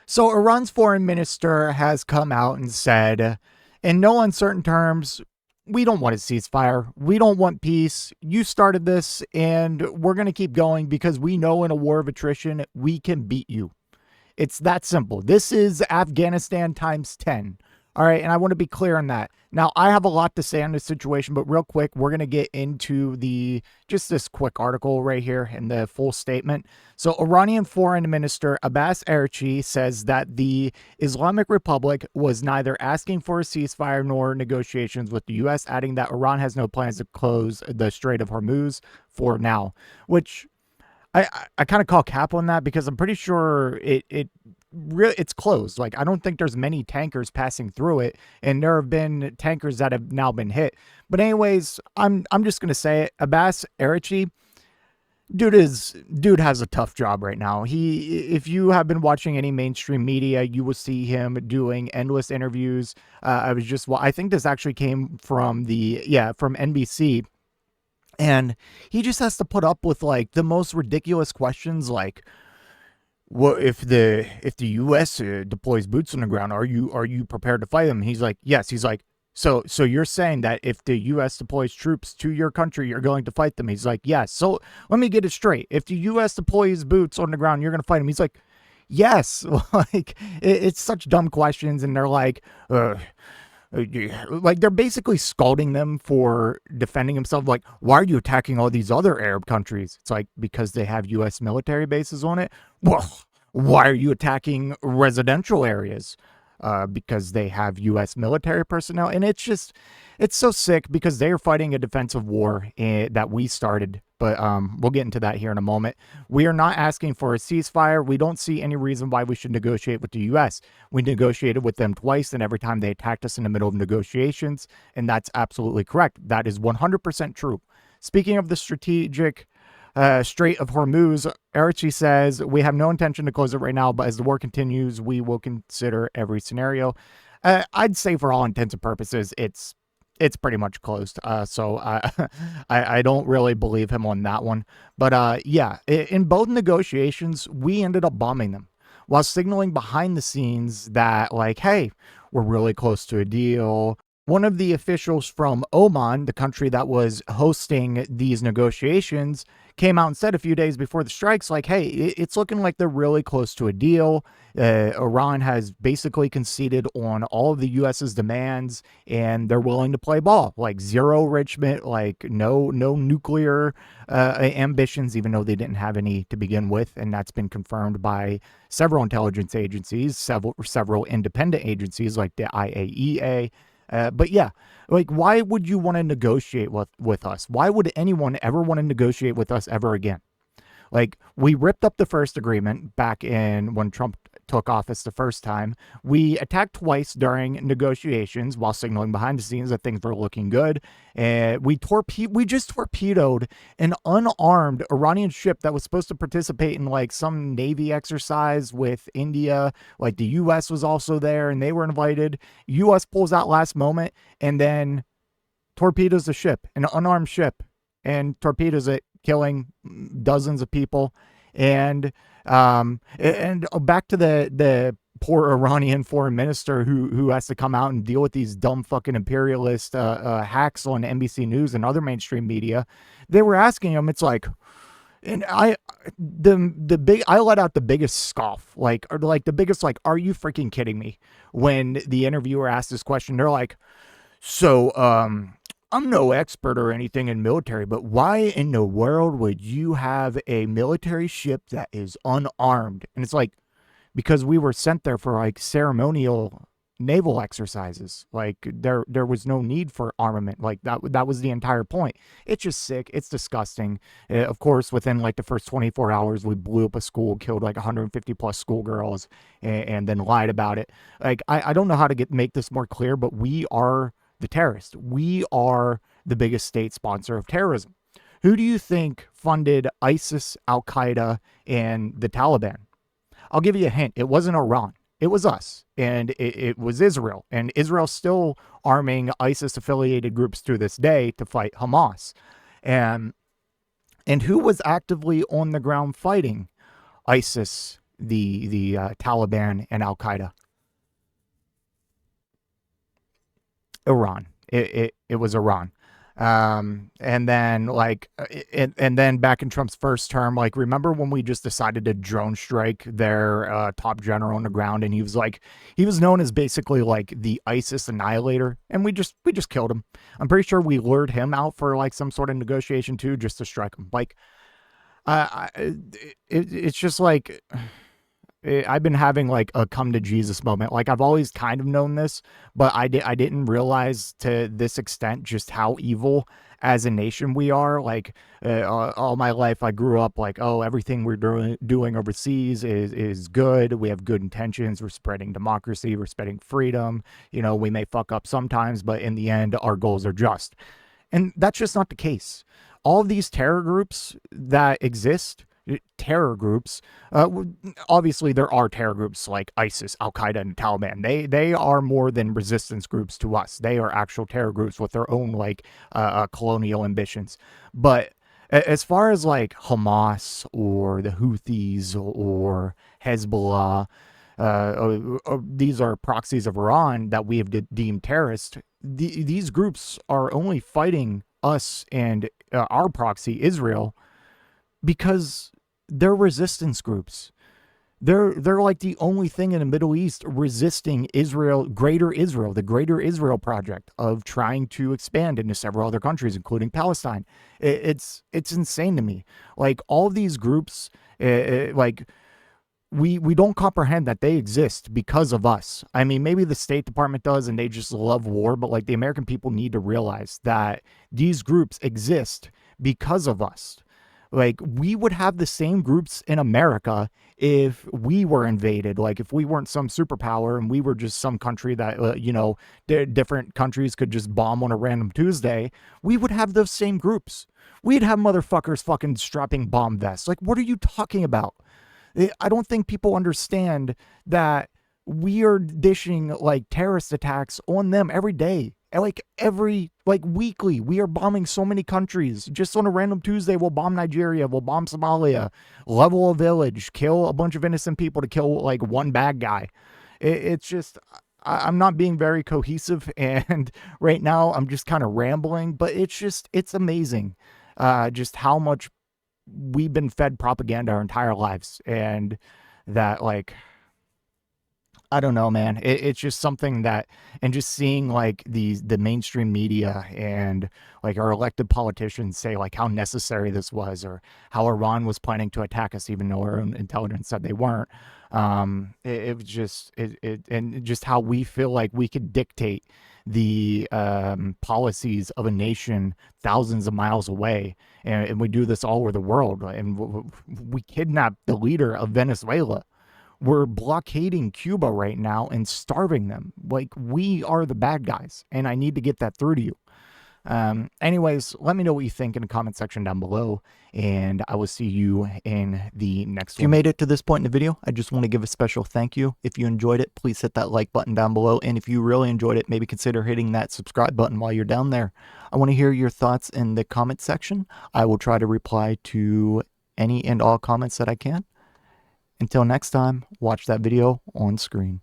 So Iran's foreign minister has come out and said, in no uncertain terms, we don't want a ceasefire. We don't want peace. You started this, and we're going to keep going because we know in a war of attrition, we can beat you. It's that simple. This is Afghanistan times 10. All right. And I want to be clear on that. Now, I have a lot to say on this situation, but real quick, we're going to get into just this quick article right here and the full statement. So Iranian Foreign Minister Abbas Araghchi says that the Islamic Republic was neither asking for a ceasefire nor negotiations with the U.S., adding that Iran has no plans to close the Strait of Hormuz for now, which I kind of call cap on that because I'm pretty sure it's closed. Like, I don't think there's many tankers passing through it, and there have been tankers that have now been hit. But anyways, I'm just gonna say it. Abbas Araghchi, dude has a tough job right now. If you have been watching any mainstream media, you will see him doing endless interviews. I think this actually came from from NBC. And he just has to put up with like the most ridiculous questions, like, "What if the U.S. Deploys boots on the ground? Are you prepared to fight them?" He's like, "Yes." He's like, "So you're saying that if the U.S. deploys troops to your country, you're going to fight them?" He's like, "Yes." So let me get it straight. If the U.S. deploys boots on the ground, you're going to fight them? He's like, "Yes." Like, it's such dumb questions, and they're like they're basically scolding them for defending themselves. Like, why are you attacking all these other Arab countries? It's like, because they have U.S. military bases on it. Well, why are you attacking residential areas? Because they have U.S. military personnel. And it's so sick because they are fighting a defensive war that we started. But we'll get into that here in a moment. We are not asking for a ceasefire. We don't see any reason why we should negotiate with the U.S. We negotiated with them twice, and every time they attacked us in the middle of negotiations. And that's absolutely correct. That is 100% true. Speaking of the strategic Strait of Hormuz, Araghchi says, we have no intention to close it right now, but as the war continues, we will consider every scenario. I'd say for all intents and purposes, it's pretty much closed. So I don't really believe him on that one. But in both negotiations, we ended up bombing them while signaling behind the scenes that, like, hey, we're really close to a deal. One of the officials from Oman, the country that was hosting these negotiations, came out and said a few days before the strikes, like, hey, it's looking like they're really close to a deal. Iran has basically conceded on all of the U.S.'s demands, and they're willing to play ball, like zero enrichment, like no nuclear ambitions, even though they didn't have any to begin with. And that's been confirmed by several intelligence agencies, several independent agencies like the IAEA. But yeah, like, why would you want to negotiate with us? Why would anyone ever want to negotiate with us ever again? Like, we ripped up the first agreement back in when Trump took office the first time. We attacked twice during negotiations while signaling behind the scenes that things were looking good. And we just torpedoed an unarmed Iranian ship that was supposed to participate in like some Navy exercise with India. Like, the U.S. was also there and they were invited. U.S. pulls out last moment and then torpedoes the ship, an unarmed ship, and torpedoes it, killing dozens of people. And back to the poor Iranian foreign minister who has to come out and deal with these dumb fucking imperialist hacks on NBC News and other mainstream media. They were asking him, it's like, and I let out the biggest scoff, like the biggest, like, are you freaking kidding me? When the interviewer asked this question, they're like, so I'm no expert or anything in military, but why in the world would you have a military ship that is unarmed? And it's like, because we were sent there for like ceremonial naval exercises. Like, there was no need for armament. Like, that was the entire point. It's just sick. It's disgusting. Of course, within like the first 24 hours, we blew up a school, killed like 150 plus schoolgirls, and then lied about it. Like, I don't know how to make this more clear, but we are the terrorist. We are the biggest state sponsor of terrorism. Who do you think funded ISIS, Al-Qaeda, and the Taliban? I'll give you a hint. It wasn't Iran. It was us. And it was Israel. And Israel's still arming ISIS-affiliated groups to this day to fight Hamas. And who was actively on the ground fighting ISIS the Taliban and Al Qaeda. Iran. It was Iran. And then and then back in Trump's first term, like, remember when we just decided to drone strike their top general on the ground, and he was known as basically like the ISIS annihilator, and we just killed him. I'm pretty sure we lured him out for like some sort of negotiation too, just to strike him. Like, it's just like, I've been having like a come to Jesus moment. Like, I've always kind of known this, but I didn't realize to this extent just how evil as a nation we are. Like, all my life I grew up like, oh, everything we're doing overseas is good. We have good intentions. We're spreading democracy. We're spreading freedom. You know, we may fuck up sometimes, but in the end, our goals are just. And that's just not the case. All of these terror groups that exist, obviously there are terror groups like ISIS, Al Qaeda, and Taliban. They are more than resistance groups to us. They are actual terror groups with their own like colonial ambitions. But as far as like Hamas or the Houthis or Hezbollah, these are proxies of Iran that we have deemed terrorist. These groups are only fighting us and our proxy, Israel, because they're resistance groups. They're like the only thing in the Middle East resisting Israel, the Greater Israel project of trying to expand into several other countries, including Palestine. It's insane to me. Like, all these groups, like, we don't comprehend that they exist because of us. I mean, maybe the State Department does and they just love war, but like, the American people need to realize that these groups exist because of us. Like, we would have the same groups in America if we were invaded. Like, if we weren't some superpower and we were just some country that, different countries could just bomb on a random Tuesday, we would have those same groups. We'd have motherfuckers fucking strapping bomb vests. Like, what are you talking about? I don't think people understand that we are dishing like terrorist attacks on them every day. Like weekly, we are bombing so many countries. Just on a random Tuesday, we'll bomb Nigeria, we'll bomb Somalia, level a village, kill a bunch of innocent people to kill like one bad guy. It's just, I'm not being very cohesive, and right now I'm just kind of rambling, but it's amazing just how much we've been fed propaganda our entire lives, and that, like, I don't know, man. It's just something that, and just seeing like the mainstream media and like our elected politicians say like how necessary this was, or how Iran was planning to attack us, even though our own intelligence said they weren't. It was just and just how we feel like we could dictate the policies of a nation thousands of miles away, and we do this all over the world, and we kidnapped the leader of Venezuela. We're blockading Cuba right now and starving them. Like, we are the bad guys, and I need to get that through to you. Anyways, let me know what you think in the comment section down below, and I will see you in the next one. If you made it to this point in the video, I just want to give a special thank you. If you enjoyed it, please hit that like button down below, and if you really enjoyed it, maybe consider hitting that subscribe button while you're down there. I want to hear your thoughts in the comment section. I will try to reply to any and all comments that I can. Until next time, watch that video on screen.